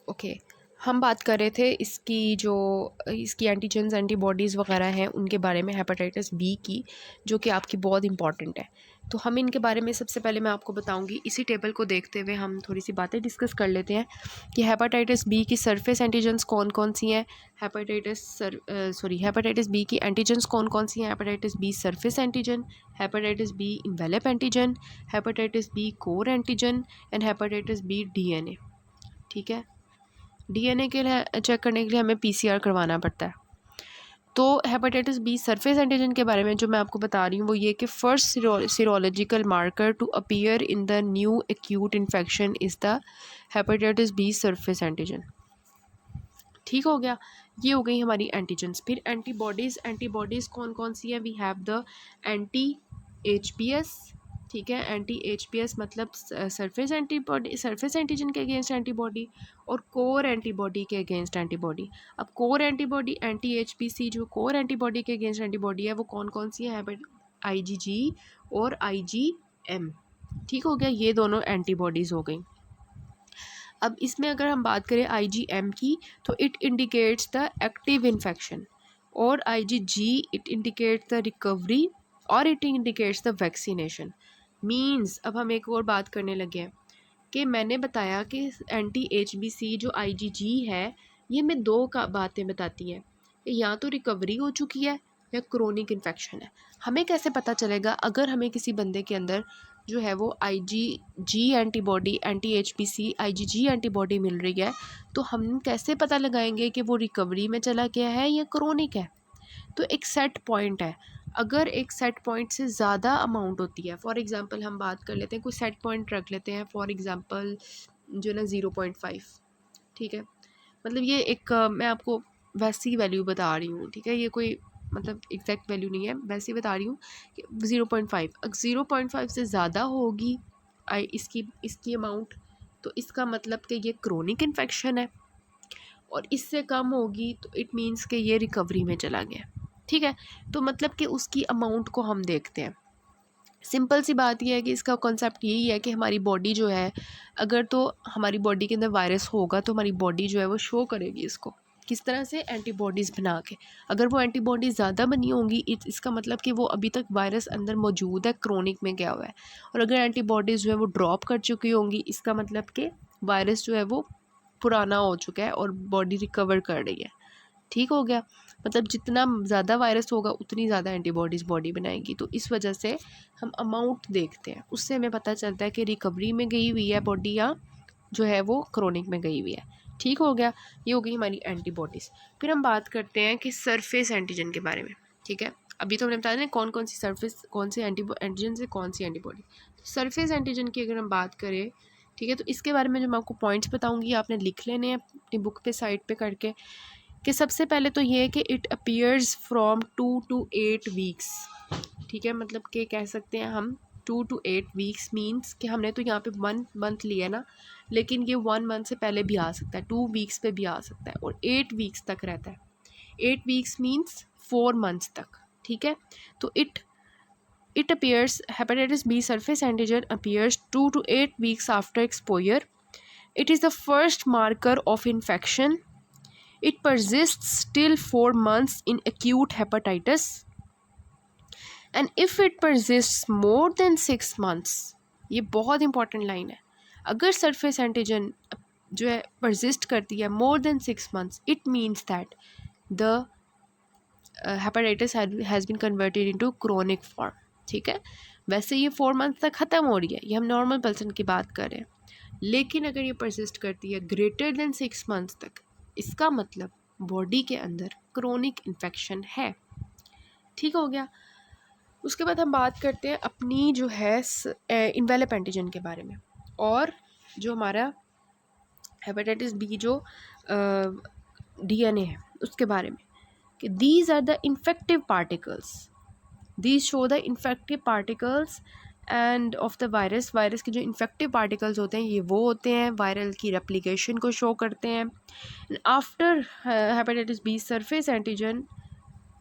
Okay, हम बात कर रहे थे इसकी एंटीजन्स एंटीबॉडीज़ वगैरह हैं उनके बारे में, हेपेटाइटिस बी की, जो कि आपकी बहुत इंपॉर्टेंट है। तो हम इनके बारे में सबसे पहले मैं आपको बताऊंगी। इसी टेबल को देखते हुए हम थोड़ी सी बातें डिस्कस कर लेते हैं कि हेपेटाइटिस बी की सरफेस एंटीजन्स कौन कौन सी हैं, हेपेटाइटिस बी की एंटीजन्स कौन कौन सी हैं, hepatitis B surface antigen, hepatitis B envelope antigen, hepatitis B core antigen and hepatitis B DNA. ठीक है, डीएनए के लिए चेक करने के लिए हमें पीसीआर करवाना पड़ता है। तो हेपेटाइटिस बी सरफेस एंटीजन के बारे में जो मैं आपको बता रही हूँ वो ये कि first serological marker to appear in the new acute infection is the hepatitis B surface antigen. ठीक हो गया, ये हो गई हमारी एंटीजन्स। फिर एंटीबॉडीज़ कौन कौन सी है? We have the anti HBs. ठीक है, एंटी एचपीएस मतलब सरफेस एंटीबॉडी, सरफेस एंटीजन के अगेंस्ट एंटीबॉडी, और कोर एंटीबॉडी के अगेंस्ट एंटीबॉडी। अब कोर एंटीबॉडी एंटी एचपीसी, जो कोर एंटीबॉडी के अगेंस्ट एंटीबॉडी है वो कौन कौन सी है? आईजीजी और आईजीएम। ठीक हो गया, ये दोनों एंटीबॉडीज़ हो गई। अब इसमें अगर हम बात करें आईजीएम की, तो it indicates the active infection, और IgG it indicates the recovery, और it indicates the vaccination. Means अब हम एक और बात करने लगे हैं कि मैंने बताया कि एंटी एचबीसी जो आईजीजी है ये हमें दो का बातें बताती हैं कि या तो रिकवरी हो चुकी है या क्रोनिक इन्फेक्शन है। हमें कैसे पता चलेगा? अगर हमें किसी बंदे के अंदर जो है वो IgG antibody, anti HPC IgG antibody मिल रही है, तो हम कैसे पता लगाएंगे कि वो रिकवरी में चला गया है या क्रोनिक है? तो एक सेट पॉइंट है, अगर एक सेट पॉइंट से ज़्यादा अमाउंट होती है, फॉर एग्ज़ाम्पल हम बात कर लेते हैं, कोई सेट पॉइंट रख लेते हैं, फॉर एग्ज़ाम्पल जो ना 0.5। ठीक है, मतलब ये एक मैं आपको वैसी वैल्यू बता रही हूँ। ठीक है, ये कोई मतलब एग्जैक्ट वैल्यू नहीं है, वैसे ही बता रही हूँ कि 0.5, अगर 0.5 से ज़्यादा होगी इसकी अमाउंट, तो इसका मतलब कि ये क्रोनिक इन्फेक्शन है, और इससे कम होगी तो इट मीन्स कि ये रिकवरी में चला गया। ठीक है, तो मतलब कि उसकी अमाउंट को हम देखते हैं। सिंपल सी बात यह है कि इसका कॉन्सेप्ट यही है कि हमारी बॉडी जो है, अगर तो हमारी बॉडी के अंदर वायरस होगा तो हमारी बॉडी जो है वो शो करेगी इसको, किस तरह से? एंटीबॉडीज़ बना के। अगर वो एंटीबॉडीज़ ज़्यादा बनी होंगी इसका मतलब कि वो अभी तक वायरस अंदर मौजूद है, क्रोनिक में गया हुआ है। और अगर एंटीबॉडीज़ जो है वो ड्रॉप कर चुकी होंगी, इसका मतलब कि वायरस जो है वो पुराना हो चुका है और बॉडी रिकवर कर रही है। ठीक हो गया, मतलब जितना ज़्यादा वायरस होगा उतनी ज़्यादा एंटीबॉडीज़ बॉडी बनाएगी। तो इस वजह से हम अमाउंट देखते हैं, उससे हमें पता चलता है कि रिकवरी में गई हुई है बॉडी या जो है वो क्रोनिक में गई हुई है। ठीक हो गया, ये हो गई हमारी एंटीबॉडीज़। फिर हम बात करते हैं कि सरफेस एंटीजन के बारे में। ठीक है, अभी तो हमने बताया ना कौन कौन सी सरफेस, कौन सी एंटीजन से कौन सी एंटीबॉडी। सरफेस एंटीजन की अगर हम बात करें, ठीक है, तो इसके बारे में जो मैं आपको पॉइंट्स बताऊंगी आपने लिख लेने हैं अपनी बुक पे साइड पे करके, कि सबसे पहले तो ये है कि it appears from 2 to 8 weeks. ठीक है, मतलब कि कह सकते हैं हम 2 to 8 वीक्स, मीन्स कि हमने तो यहाँ पे 1 मंथ लिया ना, लेकिन ये 1 मंथ से पहले भी आ सकता है, 2 वीक्स पे भी आ सकता है, और 8 वीक्स तक रहता है। 8 वीक्स मीन्स 4 मंथ्स तक। ठीक है, तो it appears, hepatitis B surface antigen appears 2 to 8 weeks after exposure. It is the first marker of infection. It persists till 4 months in acute hepatitis, and if it persists more than 6 months, ये बहुत important line है, अगर surface antigen जो है persist करती है more than 6 months, it means that the hepatitis has been converted into chronic form. ठीक है, वैसे ये 4 months तक ख़त्म हो रही है, ये हम नॉर्मल पर्सन की बात कर रहे हैं, लेकिन अगर ये परसिस्ट करती है ग्रेटर देन 6 months तक, इसका मतलब बॉडी के अंदर क्रोनिक इन्फेक्शन है। ठीक हो गया, उसके बाद हम बात करते हैं अपनी जो है इन्वेलप एंटीजन के बारे में, और जो हमारा हेपेटाइटिस बी जो डीएनए है उसके बारे में, कि these are the infective particles, these show the infective particles and of the virus. Virus के जो इन्फेक्टिव पार्टिकल्स होते हैं ये वो होते हैं, वायरल की रेप्लिकेशन को शो करते हैं। After hepatitis B surface antigen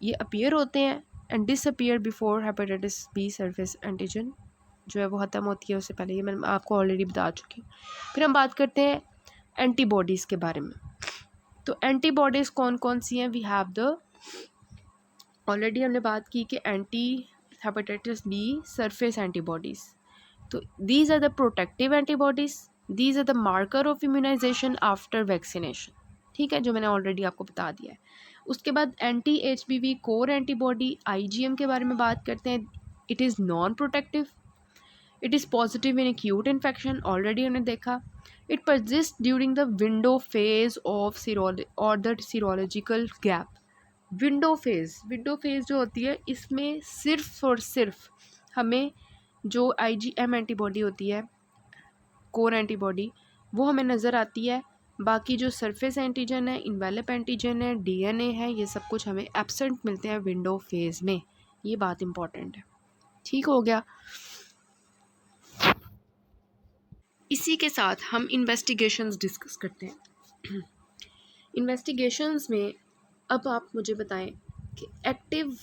ये अपीयर होते हैं and disappear before hepatitis B surface antigen जो है वो ख़त्म होती है उससे पहले, ये मैं आपको ऑलरेडी बता चुकी हूँ। फिर हम बात करते हैं एंटीबॉडीज़ के बारे में। तो एंटीबॉडीज़ कौन कौन सी हैं? वी हैव द, ऑलरेडी हमने बात की कि anti hepatitis B surface antibodies. तो these are the protective antibodies, these are the marker of immunization after vaccination, ठीक है, जो मैंने ऑलरेडी आपको बता दिया है। उसके बाद anti HBV core antibody IgM के बारे में बात करते हैं। It is non protective, it is positive in acute infection, already हमने देखा। It persist during the window phase of और the serological gap. Window phase जो होती है, इसमें सिर्फ और सिर्फ हमें जो IgM एंटीबॉडी होती है, कोर एंटीबॉडी, वो हमें नज़र आती है। बाकी जो सरफेस एंटीजन है, इन्वेलप एंटीजन है, DNA है, ये सब कुछ हमें एब्सेंट मिलते हैं विंडो फेज़ में। ये बात इम्पॉर्टेंट है, ठीक हो गया। इसी के साथ हम इन्वेस्टिगेशंस डिस्कस करते हैं। इन्वेस्टिगेशंस में अब आप मुझे बताएं कि एक्टिव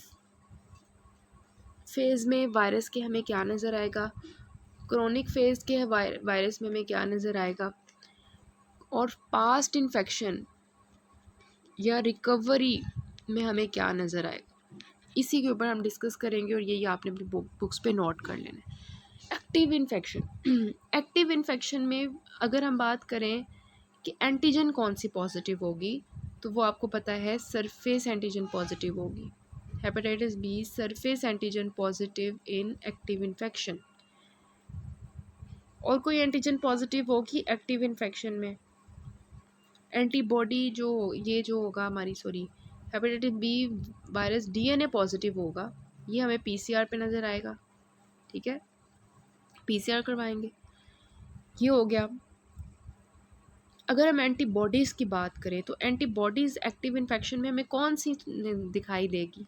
फेज़ में वायरस के हमें क्या नज़र आएगा, क्रोनिक फेज़ के वायरस में हमें क्या नज़र आएगा, और पास्ट इन्फेक्शन या रिकवरी में हमें क्या नज़र आएगा। इसी के ऊपर हम डिस्कस करेंगे और यही आपने अपनी बुक्स पे नोट कर लेना है। एक्टिव इन्फेक्शन, एक्टिव इन्फेक्शन में अगर हम बात करें कि एंटीजन कौन सी पॉजिटिव होगी, तो वो आपको पता है सरफेस एंटीजन पॉजिटिव होगी। Hepatitis B surface antigen positive in active infection. और कोई एंटीजन पॉजिटिव होगी एक्टिव इन्फेक्शन में, एंटीबॉडी जो जो होगा हमारी, hepatitis B virus DNA positive होगा, ये हमें PCR पे नज़र आएगा, ठीक है, PCR करवाएंगे। ये हो गया। अगर हम एंटीबॉडीज़ की बात करें तो एंटीबॉडीज़ एक्टिव इन्फेक्शन में हमें कौन सी दिखाई देगी?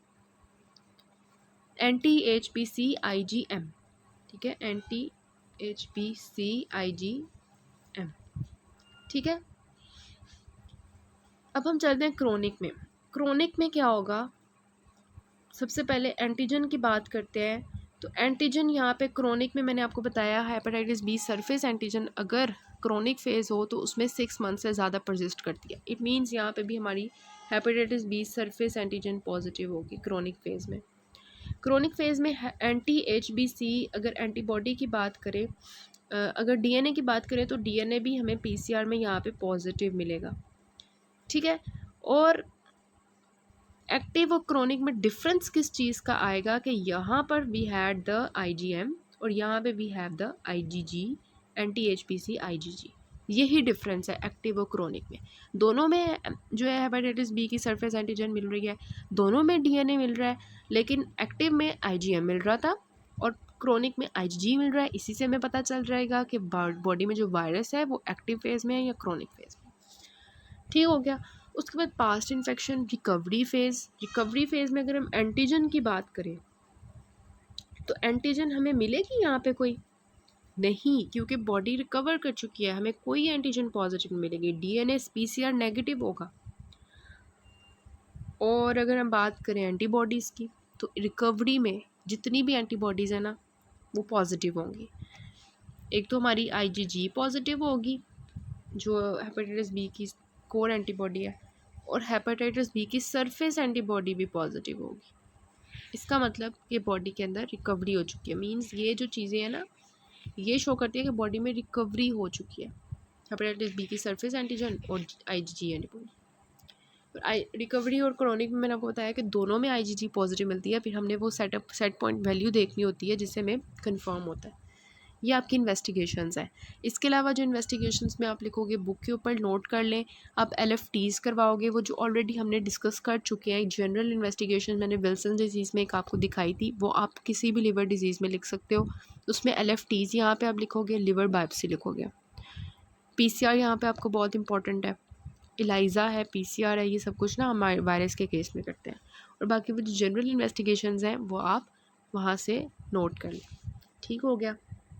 एंटी HBC IgM, ठीक है, एंटी HBC IgM, ठीक है। अब हम चलते हैं क्रोनिक में। क्रोनिक में क्या होगा? सबसे पहले एंटीजन की बात करते हैं। तो एंटीजन यहाँ पे क्रोनिक में मैंने आपको बताया, हेपेटाइटिस बी सरफेस एंटीजन अगर क्रोनिक फेज़ हो तो उसमें 6 मंथ से ज़्यादा परसिस्ट करती है। इट मीन्स यहाँ पे भी हमारी hepatitis B surface antigen positive होगी क्रोनिक फेज़ में। क्रोनिक फेज़ में एंटी HBC अगर एंटीबॉडी की बात करें, अगर DNA की बात करें तो DNA भी हमें PCR में यहाँ पे पॉजिटिव मिलेगा, ठीक है। और एक्टिव और क्रोनिक में डिफरेंस किस चीज़ का आएगा कि यहाँ पर वी हैड द IgM और यहाँ पे we have the IgG, anti HBC IgG। यही डिफरेंस है एक्टिव और क्रोनिक में। दोनों में जो है हेपेटाइटिस बी की सरफेस एंटीजन मिल रही है, दोनों में DNA मिल रहा है, लेकिन एक्टिव में IgM मिल रहा था और क्रोनिक में IgG मिल रहा है। इसी से हमें पता चल जाएगा कि बॉडी में जो वायरस है वो एक्टिव फेज़ में है या क्रोनिक फेज़ में, ठीक हो गया। उसके बाद पास्ट इन्फेक्शन, रिकवरी फेज़ में अगर हम एंटीजन की बात करें तो एंटीजन हमें मिलेगी यहाँ पे कोई नहीं, क्योंकि बॉडी रिकवर कर चुकी है, हमें कोई एंटीजन पॉजिटिव मिलेगी, DNA PCR नेगेटिव होगा। और अगर हम बात करें एंटीबॉडीज़ की तो रिकवरी में जितनी भी एंटीबॉडीज़ है ना वो पॉजिटिव होंगी। एक तो हमारी IgG पॉजिटिव होगी जो हेपेटाइटिस बी की कोर एंटीबॉडी है, और हेपेटाइटिस बी की सरफेस एंटीबॉडी भी पॉजिटिव होगी। इसका मतलब कि बॉडी के अंदर रिकवरी हो चुकी है। मींस ये जो चीज़ें हैं ना, ये शो करती है कि बॉडी में रिकवरी हो चुकी है, हेपेटाइटिस बी की सरफेस एंटीजन और IgG एंटीबॉडी। रिकवरी और क्रोनिक में मैंने आपको बताया कि दोनों में IgG पॉजिटिव मिलती है। फिर हमने वो सेट पॉइंट वैल्यू देखनी होती है जिससे हमें कन्फर्म होता है। ये आपकी इन्वेस्टिगेशंस है। इसके अलावा जो इन्वेस्टिगेशंस में आप लिखोगे बुक के ऊपर नोट कर लें। आप LFTs करवाओगे, वो जो ऑलरेडी हमने डिस्कस कर चुके हैं। जनरल इन्वेस्टिगेशन मैंने विल्सन डिजीज़ में एक आपको दिखाई थी, वो आप किसी भी लिवर डिजीज़ में लिख सकते हो। उसमें LFTs यहाँ पे आप लिखोगे, लिवर बायोप्सी लिखोगे। PCR यहाँ पे आपको बहुत इंपॉर्टेंट है, इलाइज़ा है, PCR है, ये सब कुछ ना हमारे वायरस के केस में करते हैं। और बाकी वो जो जनरल इन्वेस्टिगेशंस हैं वो आप वहाँ से नोट कर लें, ठीक हो गया।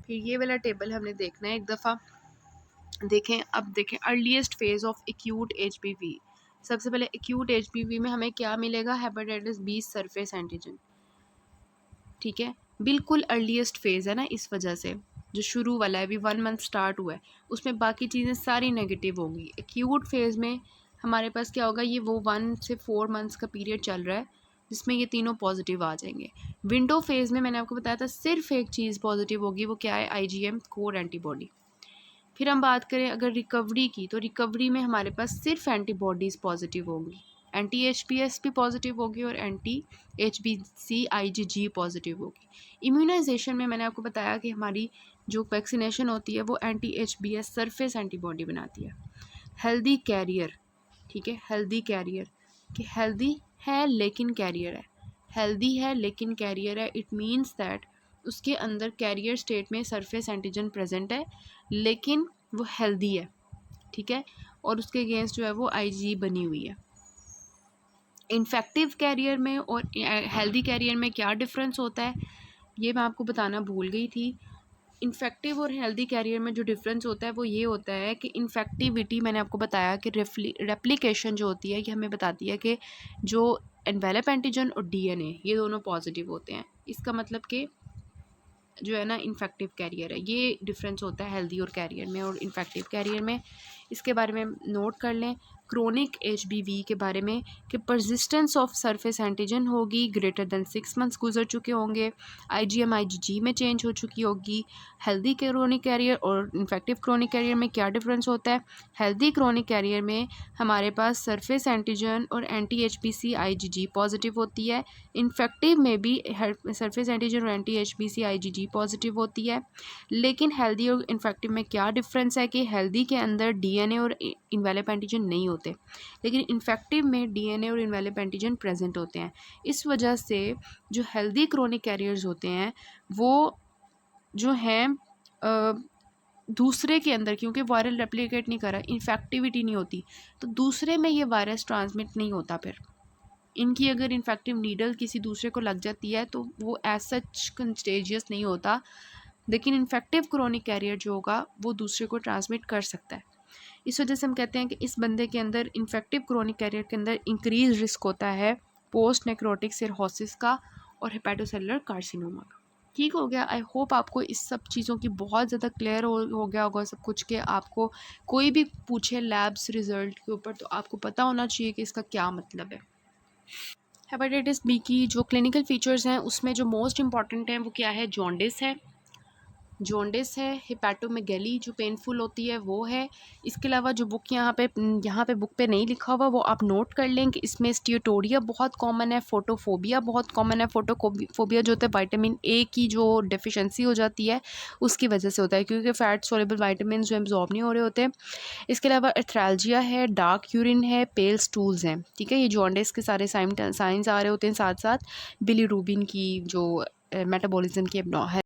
फिर ये वाला टेबल हमने देखना है एक दफ़ा। देखें, अब देखें earliest phase of acute HBV। सबसे पहले एक्यूट HBV में हमें क्या मिलेगा? हेपेटाइटिस बी सरफेस एंटीजन, ठीक है, बिल्कुल अर्लीस्ट फेज़ है ना, इस वजह से जो शुरू वाला है, अभी 1 मंथ स्टार्ट हुआ है, उसमें बाकी चीज़ें सारी नेगेटिव होंगी। एक्यूट फेज़ में हमारे पास क्या होगा, ये वो 1 से 4 मंथ्स का पीरियड चल रहा है जिसमें ये तीनों पॉजिटिव आ जाएंगे। विंडो फेज़ में मैंने आपको बताया था सिर्फ एक चीज़ पॉजिटिव होगी, वो क्या है, IgM कोर एंटीबॉडी। फिर हम बात करें अगर रिकवरी की, तो रिकवरी में हमारे पास सिर्फ एंटीबॉडीज़ पॉजिटिव होंगी, anti-HBs भी पॉजिटिव होगी और anti-HBc IgG पॉजिटिव होगी। इम्यूनाइजेशन में मैंने आपको बताया कि हमारी जो वैक्सीनेशन होती है वो anti-HBs सरफेस एंटीबॉडी बनाती है। हेल्दी कैरियर, ठीक है, हेल्दी कैरियर कि हेल्दी है लेकिन कैरियर है, हेल्दी है लेकिन कैरियर है, इट मीन्स दैट उसके अंदर कैरियर स्टेट में सरफेस एंटीजन प्रेजेंट है लेकिन वो हेल्दी है, ठीक है, और उसके अगेंस्ट जो है वो IgE बनी हुई है। इन्फेक्टिव कैरियर में और हेल्दी कैरियर में क्या डिफरेंस होता है, ये मैं आपको बताना भूल गई थी। इन्फेक्टिव और हेल्दी कैरियर में जो डिफरेंस होता है वो ये होता है कि इन्फेक्टिविटी मैंने आपको बताया कि रेप्लिकेशन जो होती है, ये हमें बताती है कि जो एनवेलप एंटीजन और DNA ये दोनों पॉजिटिव होते हैं। इसका मतलब कि जो है ना इन्फेक्टिव कैरियर है, ये डिफरेंस होता है हेल्दी और कैरियर में और इन्फेक्टिव कैरियर में। इसके बारे में नोट कर लें। क्रोनिक HBV के बारे में कि परसिस्टेंस ऑफ सरफेस एंटीजन होगी, ग्रेटर देन 6 मंथ्स गुजर चुके होंगे, IgM IgG में चेंज हो चुकी होगी। हेल्दी क्रोनिक कैरियर और इन्फेक्टिव क्रोनिक कैरियर में क्या डिफरेंस होता है, हेल्दी क्रोनिक कैरियर में हमारे पास सरफेस एंटीजन और anti-HBc IgG पॉजिटिव होती है। इन्फेक्टिव में भी सरफेस एंटीजन और anti-HBc IgG पॉजिटिव होती है। लेकिन हेल्दी और इन्फेक्टिव में क्या डिफरेंस है कि हेल्दी के अंदर DNA और इन्वेलप एंटीजन नहीं होते, लेकिन इन्फेक्टिव में DNA और इन्वेलप एंटीजन प्रेजेंट होते हैं। इस वजह से जो हेल्दी क्रोनिक कैरियर्स होते हैं वो जो हैं दूसरे के अंदर, क्योंकि वायरल रेप्लिकेट नहीं कर रहा, इन्फेक्टिविटी नहीं होती, तो दूसरे में ये वायरस ट्रांसमिट नहीं होता। फिर इनकी अगर इन्फेक्टिव नीडल किसी दूसरे को लग जाती है तो वो एज सच कंटेजियस नहीं होता, लेकिन इन्फेक्टिव क्रोनिक कैरियर जो होगा वो दूसरे को ट्रांसमिट कर सकता है। इस वजह से हम कहते हैं कि इस बंदे के अंदर इन्फेक्टिव क्रोनिक कैरियर के अंदर इंक्रीज रिस्क होता है पोस्ट नेक्रोटिक सिरहोसिस का और हेपेटोसेलुलर कार्सिनोमा का। ठीक हो गया। आई होप आपको इस सब चीज़ों की बहुत ज़्यादा क्लियर हो गया होगा सब कुछ, कि आपको कोई भी पूछे लैब्स रिजल्ट के ऊपर तो आपको पता होना चाहिए कि इसका क्या मतलब है। हेपेटाइटिस बी की जो क्लिनिकल फीचर्स हैं उसमें जो मोस्ट इंपॉर्टेंट हैं वो क्या है, जॉन्डिस है, जॉन्डिस है, हिपैटोमेगैली जो पेनफुल होती है वो है। इसके अलावा जो बुक यहाँ पे बुक पे नहीं लिखा हुआ वो आप नोट कर लें कि इसमें स्टीटोरिया बहुत कॉमन है, फोटोफोबिया बहुत कॉमन है। फोटोफोबिया जो होता है विटामिन A की जो डेफिशिएंसी हो जाती है उसकी वजह से होता है, क्योंकि फैट सोलेबल वाइटामिन जो एब्जॉर्ब नहीं हो रहे होते। इसके अलावा एथ्रैल्जिया है, डार्क यूरिन है, पेल स्टूल्स हैं, ठीक है, ये जॉन्डिस के सारे साइंस आ रहे होते हैं। साथ साथ बिलीरूबिन की जो मेटाबॉलिज्म की